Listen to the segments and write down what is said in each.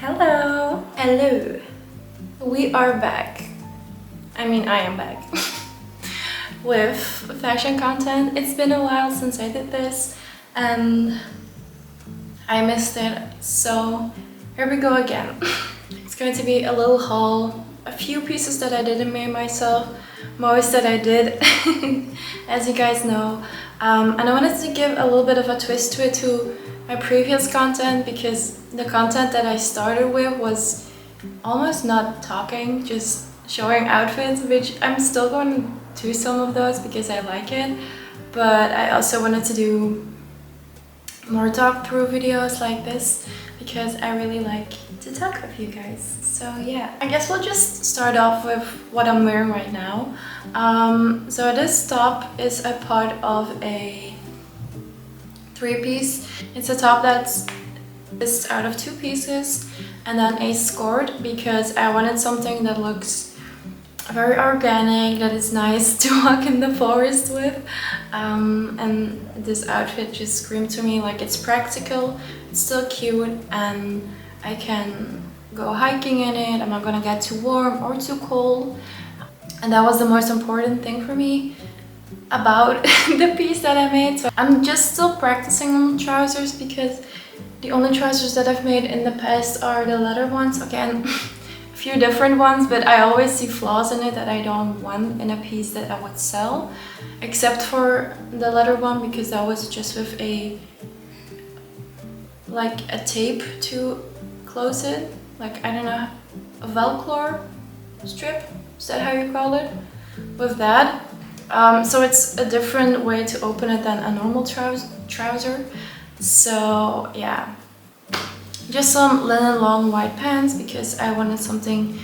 Hello! Hello! We are back. I mean, I am back with fashion content. It's been a while since I did this and I missed it, so here we go again. It's going to be a little haul, a few pieces that I didn't make myself, most that I did, as you guys know. And I wanted to give a little bit of a twist to it to my previous content, because the content that I started with was almost not talking, just showing outfits, which I'm still going to do some of those because I like it, but I also wanted to do more talk through videos like this because I really like to talk with you guys. So yeah, I guess we'll just start off with what I'm wearing right now. So this top is a part of a three-piece. It's a top that's out of two pieces and then a skirt, because I wanted something that looks very organic, that is nice to walk in the forest with. And this outfit just screamed to me like it's practical, it's still cute, and I can go hiking in it. I'm not gonna get too warm or too cold. And that was the most important thing for me about the piece that I made. So I'm just still practicing on trousers, because the only trousers that I've made in the past are the leather ones. Again, a few different ones, but I always see flaws in it that I don't want in a piece that I would sell, except for the leather one, because that was just with a tape to close it, like, I don't know, a Velcro strip, is that how you call it? With that. So it's a different way to open it than a normal trouser. So yeah, just some linen long white pants because I wanted something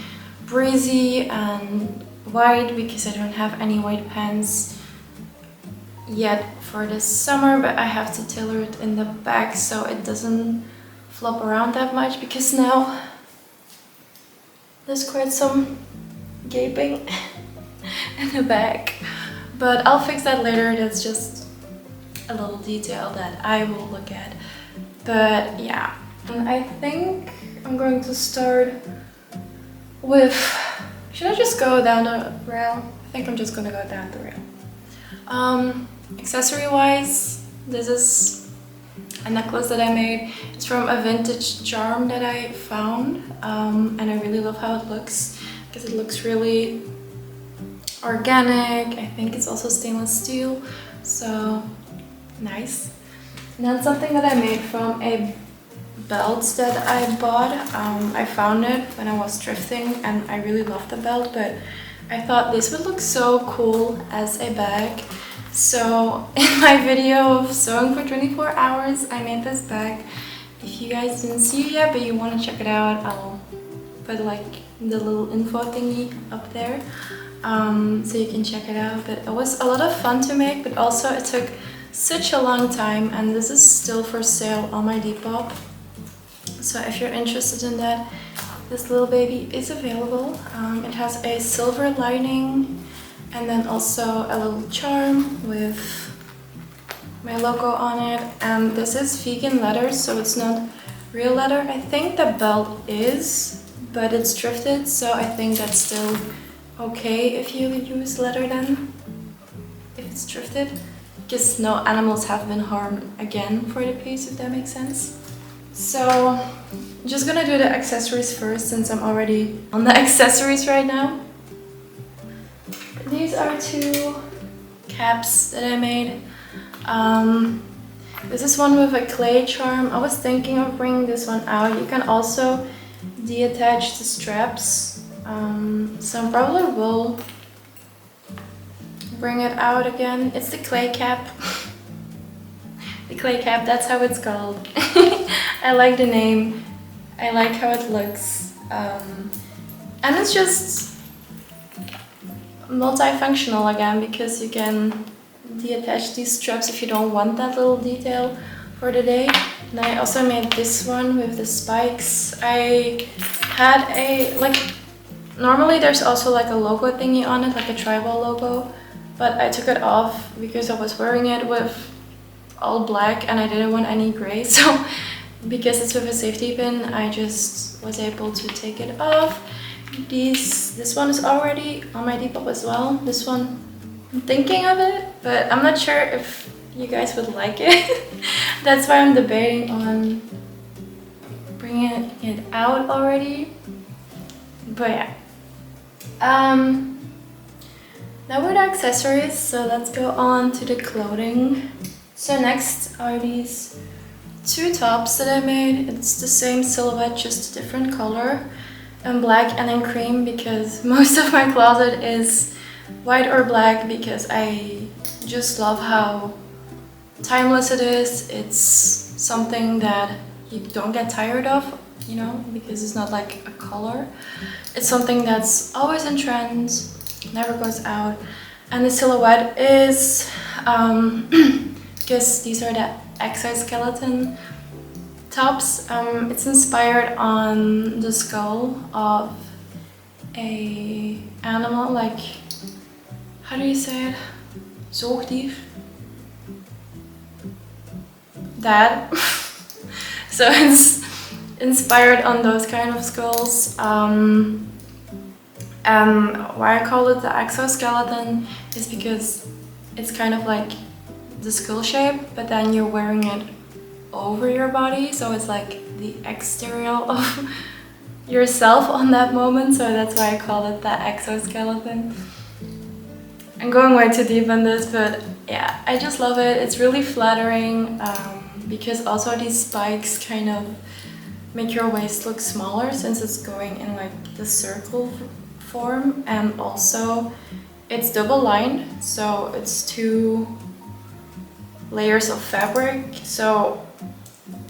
breezy, and white because I don't have any white pants yet for this summer, but I have to tailor it in the back so it doesn't flop around that much, because now there's quite some gaping in the back. But I'll fix that later. That's just a little detail that I will look at. But yeah, and I think I'm going to start with, should I just go down the rail? I think I'm just gonna go down the rail. Accessory wise, this is a necklace that I made. It's from a vintage charm that I found, and I really love how it looks, because it looks really organic. I think it's also stainless steel, so nice. And then something that I made from a belt that I bought. I found it when I was thrifting and I really loved the belt, but I thought this would look so cool as a bag. So in my video of sewing for 24 hours, I made this bag. If you guys didn't see it yet but you want to check it out, I'll put like the little info thingy up there. So you can check it out. But it was a lot of fun to make, but also it took such a long time, and this is still for sale on my Depop. So if you're interested in that, this little baby is available. It has a silver lining and then also a little charm with my logo on it. And this is vegan leather, so it's not real leather. I think the belt is, but it's thrifted, so I think that's still okay if you use leather then, if it's thrifted, because no animals have been harmed again for the piece, if that makes sense. So I'm just gonna do the accessories first, since I'm already on the accessories right now. These are two caps that I made. This is one with a clay charm. I was thinking of bringing this one out. You can also deattach the straps. So I probably will bring it out again. It's the clay cap. The clay cap, that's how it's called. I like the name. I like how it looks. And it's just multifunctional again, because you can deattach these straps if you don't want that little detail for the day. And I also made this one with the spikes. I had a, normally there's also like a logo thingy on it, like a tribal logo, but I took it off because I was wearing it with all black and I didn't want any gray, so because it's with a safety pin, I just was able to take it off. This one is already on my Depop as well. This one, I'm thinking of it, but I'm not sure if you guys would like it. That's why I'm debating on bringing it out already. But yeah. Now we're the accessories, so let's go on to the clothing. So next are these two tops that I made. It's the same silhouette, just a different color. In black and in cream, because most of my closet is white or black, because I just love how timeless it is. It's something that you don't get tired of, you know, because it's not like a color. It's something that's always in trend, never goes out. And the silhouette is because these are the exoskeleton tops. It's inspired on the skull of a animal, like, how do you say it? Zoogdier. That. So it's inspired on those kind of skulls. And why I call it the exoskeleton is because it's kind of like the skull shape, but then you're wearing it over your body, so it's like the exterior of yourself on that moment. So that's why I call it the exoskeleton. I'm going way too deep on this, but yeah, I just love it. It's really flattering, because also these spikes kind of make your waist look smaller, since it's going in like the circle form, and also it's double lined, so it's 2 layers of fabric, so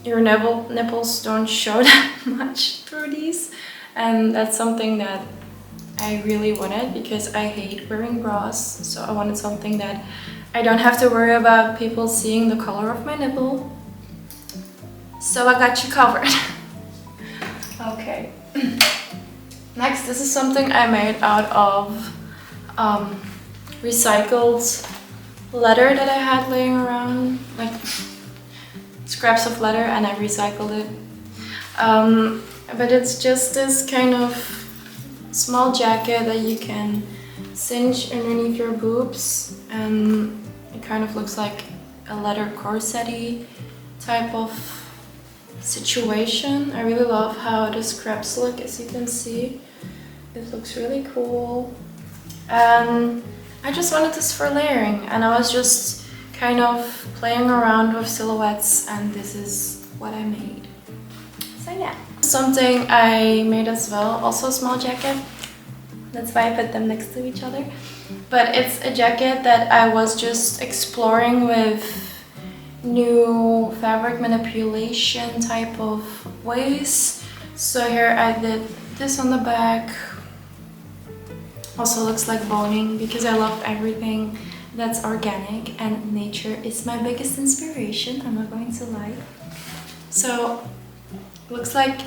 your nipples don't show that much through these, and that's something that I really wanted, because I hate wearing bras. So I wanted something that I don't have to worry about people seeing the color of my nipple. So I got you covered. Okay. Next, this is something I made out of recycled leather that I had laying around, like scraps of leather, and I recycled it. But it's just this kind of small jacket that you can cinch underneath your boobs, and it kind of looks like a leather corset-y type of situation. I really love how the scraps look, as you can see. It looks really cool. And I just wanted this for layering, and I was just kind of playing around with silhouettes, and this is what I made. So yeah. Something I made as well, also a small jacket. That's why I put them next to each other. But it's a jacket that I was just exploring with new fabric manipulation type of ways. So here I did this on the back. Also looks like boning, because I love everything that's organic, and nature is my biggest inspiration, I'm not going to lie. So looks like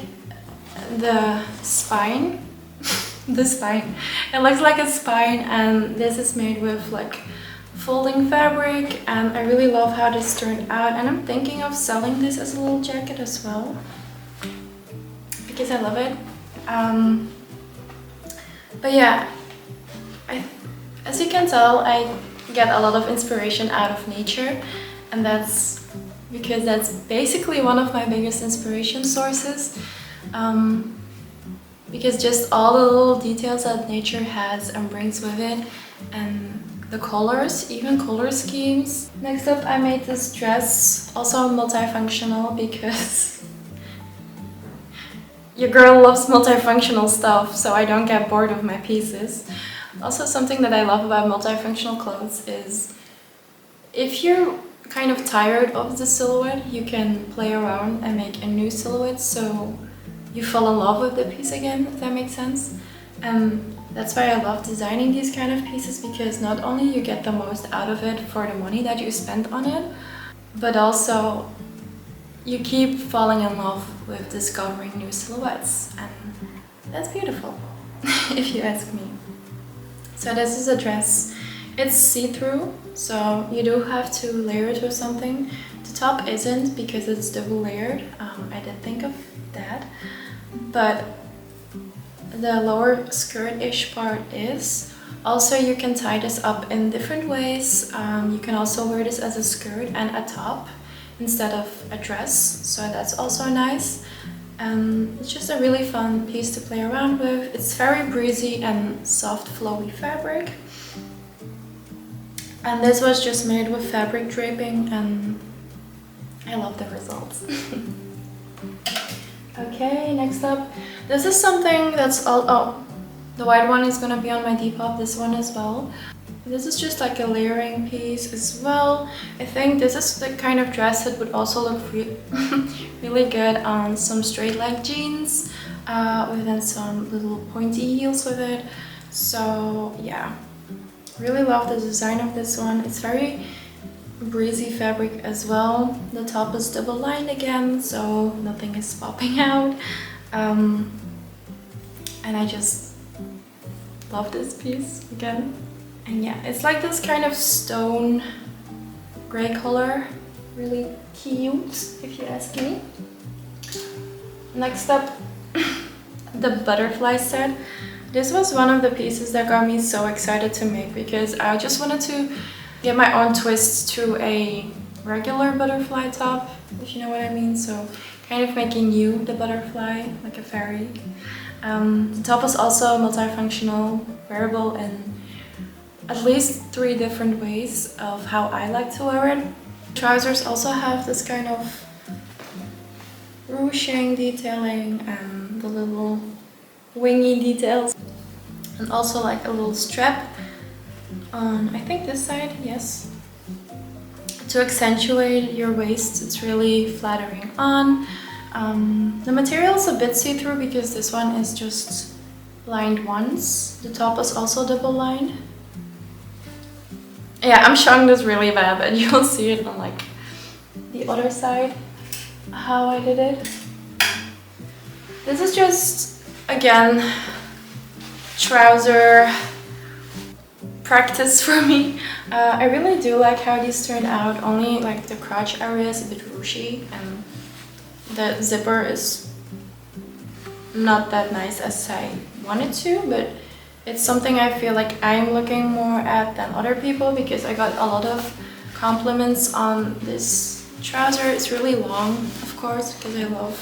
the spine. The spine. It looks like a spine, and this is made with like folding fabric, and I really love how this turned out, and I'm thinking of selling this as a little jacket as well, because I love it. But yeah, as you can tell, I get a lot of inspiration out of nature, and that's because that's basically one of my biggest inspiration sources. Because just all the little details that nature has and brings with it, and the colors, even color schemes. Next up, I made this dress, also multifunctional, because your girl loves multifunctional stuff, so I don't get bored of my pieces. Also, something that I love about multifunctional clothes is if you're kind of tired of the silhouette, you can play around and make a new silhouette, so you fall in love with the piece again, if that makes sense. And that's why I love designing these kind of pieces, because not only you get the most out of it for the money that you spend on it, but also you keep falling in love with discovering new silhouettes, and that's beautiful, if you ask me. So this is a dress. It's see-through, so you do have to layer it with something to top isn't because it's double layered. I did think of that, but the lower skirt-ish part is. Also, you can tie this up in different ways. You can also wear this as a skirt and a top instead of a dress, so that's also nice. It's just a really fun piece to play around with. It's very breezy and soft, flowy fabric. And this was just made with fabric draping, and I love the results. Okay, next up, this is something that's all. Oh, the white one is gonna be on my Depop, this one as well. This is just like a layering piece as well. I think this is the kind of dress that would also look really good on some straight leg jeans, with then some little pointy heels with it. So yeah, really love the design of this one. It's very breezy fabric as well. The top is double lined again, so nothing is popping out. And I just love this piece again. And yeah, it's like this kind of stone gray color. Really cute, if you ask me. Next up, the butterfly set. This was one of the pieces that got me so excited to make, because I just wanted to get my own twist to a regular butterfly top, if you know what I mean. So kind of making you the butterfly, like a fairy. The top is also multifunctional, wearable in at least 3 different ways of how I like to wear it. Trousers also have this kind of ruching detailing and the little wingy details, and also like a little strap on, I think this side, yes, to accentuate your waist. It's really flattering on. The material is a bit see-through because this one is just lined once. The top is also double lined. Yeah, I'm showing this really bad, but you'll see it on like the other side how I did it. This is just, again, trouser practice for me. I really do like how these turned out, only like the crotch area is a bit ruchy and the zipper is not that nice as I wanted to, but it's something I feel like I'm looking more at than other people, because I got a lot of compliments on this trouser. It's really long, of course, because I love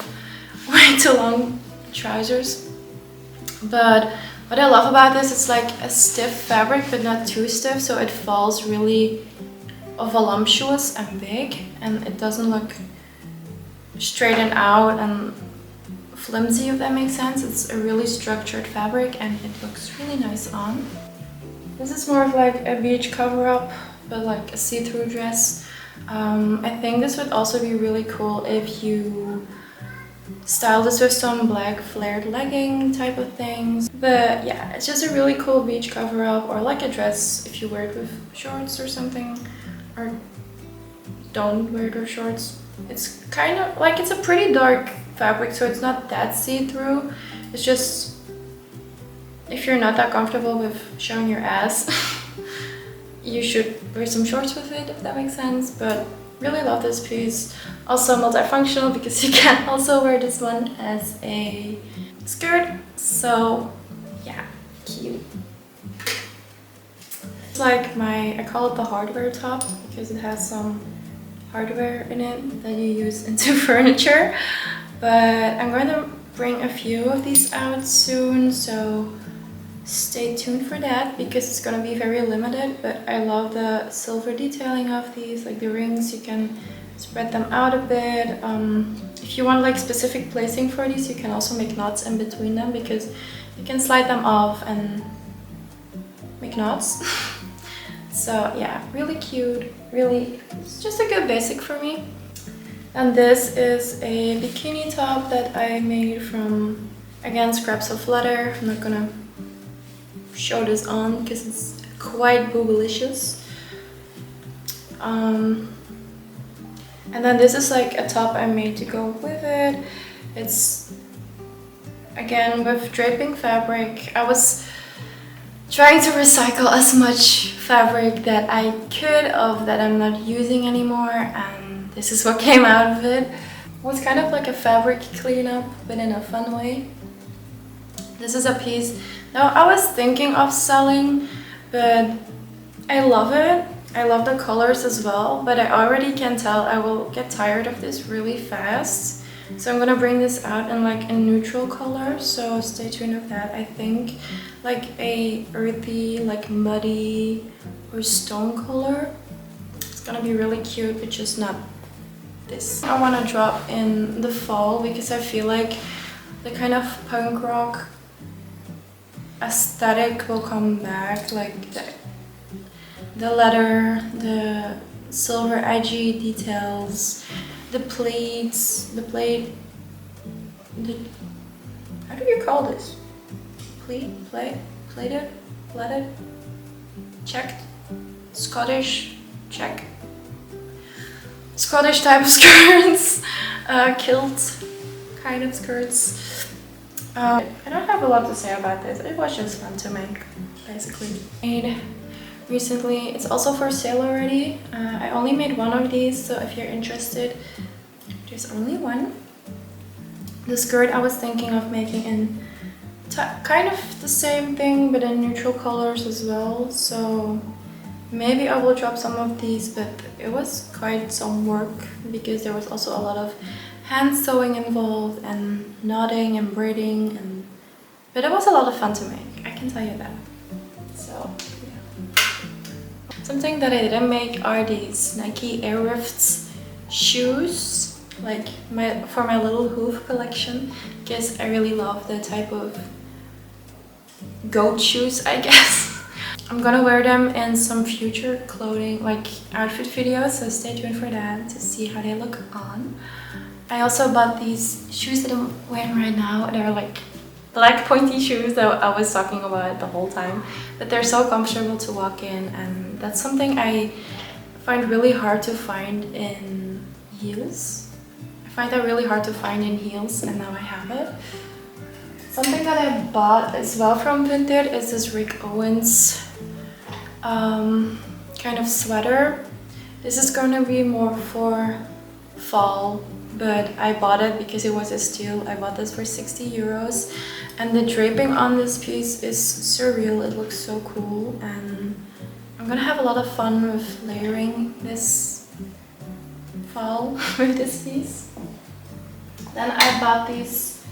way too long trousers. But what I love about this, it's like a stiff fabric, but not too stiff, so it falls really voluptuous and big, and it doesn't look straightened out and flimsy, if that makes sense. It's a really structured fabric and it looks really nice on. This is more of like a beach cover-up, but like a see-through dress. I think this would also be really cool if you style this with some black flared legging type of things. But yeah, it's just a really cool beach cover-up, or like a dress if you wear it with shorts or something, or don't wear it with shorts. It's kind of like, it's a pretty dark fabric, so it's not that see-through. It's just, if you're not that comfortable with showing your ass, you should wear some shorts with it, if that makes sense. But really love this piece. Also multifunctional, because you can also wear this one as a skirt. So yeah, cute. It's like I call it the hardware top, because it has some hardware in it that you use into furniture. But I'm going to bring a few of these out soon, so stay tuned for that, because it's going to be very limited. But I love the silver detailing of these, like the rings. You can spread them out a bit. If you want like specific placing for these, you can also make knots in between them, because you can slide them off and make knots. So yeah, really cute, really, it's just a good basic for me. And this is a bikini top that I made from, again, scraps of leather. I'm not gonna show this on because it's quite boobylicious. And then this is like a top I made to go with it. It's, again, with draping fabric. I was trying to recycle as much fabric that I could of that I'm not using anymore, and this is what came out of it. It was kind of like a fabric cleanup, but in a fun way. This is a piece that I was thinking of selling, but I love it. I love the colors as well, but I already can tell I will get tired of this really fast. So I'm gonna bring this out in like a neutral color, so stay tuned with that. I think like a earthy, like muddy or stone color. It's gonna be really cute, but just not this. I wanna drop in the fall because I feel like the kind of punk rock aesthetic will come back, like the leather, the silver edgy details, the pleats, how do you call this? Plated, checked, Scottish, check. Scottish type of skirts, kilt kind of skirts. I don't have a lot to say about this. It was just fun to make, basically. Made recently. It's also for sale already. I only made one of these, so if you're interested, there's only one. The skirt I was thinking of making in kind of the same thing, but in neutral colors as well. So maybe I will drop some of these, but it was quite some work because there was also a lot of hand sewing involved and knotting and braiding, but it was a lot of fun to make, I can tell you that. So yeah. Something that I didn't make are these Nike Air Rifts shoes, like for my little hoof collection, because I really love the type of goat shoes, I guess. I'm gonna wear them in some future clothing, like outfit videos, so stay tuned for that to see how they look on. I also bought these shoes that I'm wearing right now. They're like black pointy shoes that I was talking about the whole time, but they're so comfortable to walk in, and that's something I find really hard to find in heels. I find that really hard to find in heels, and now I have it. Something that I bought as well from Vinted is this Rick Owens kind of sweater. This is going to be more for fall, but I bought it because it was a steal. I bought this for 60 euros, and the draping on this piece is surreal. It looks so cool, and I'm gonna have a lot of fun with layering this fall with this piece. Then I bought these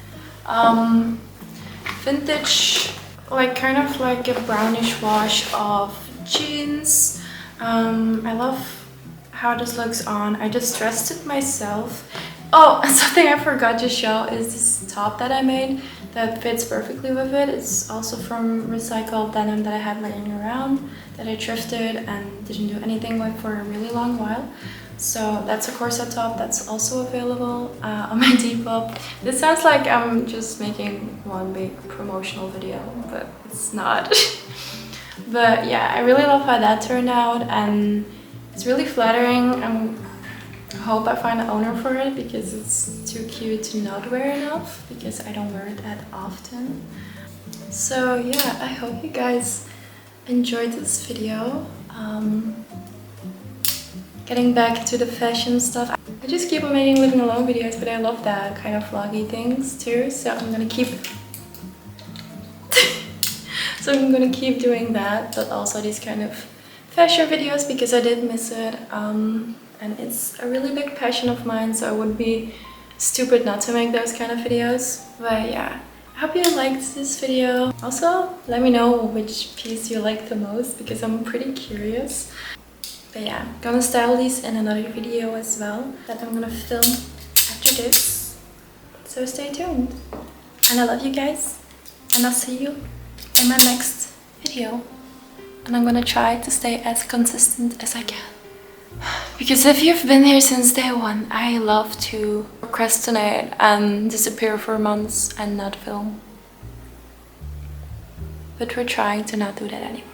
vintage, like kind of like a brownish wash of jeans. I love how this looks on. I just dressed it myself. Oh, and something I forgot to show is this top that I made that fits perfectly with it. It's also from recycled denim that I had laying around, that I thrifted and didn't do anything with for a really long while. So that's a corset top that's also available on my Depop. This sounds like I'm just making one big promotional video, but it's not. But yeah, I really love how that turned out, and it's really flattering. I hope I find an owner for it because it's too cute to not wear enough, because I don't wear it that often. So yeah, I hope you guys enjoyed this video. Getting back to the fashion stuff. I just keep on making living alone videos, but I love that kind of vloggy things too, so I'm gonna keep doing that, but also these kind of fashion videos because I did miss it, and it's a really big passion of mine, so I would be stupid not to make those kind of videos. But yeah, I hope you liked this video. Also, let me know which piece you like the most because I'm pretty curious. But yeah, I'm gonna style these in another video as well that I'm gonna film after this. So stay tuned. And I love you guys. And I'll see you in my next video. And I'm gonna try to stay as consistent as I can. Because if you've been here since day one, I love to procrastinate and disappear for months and not film. But we're trying to not do that anymore.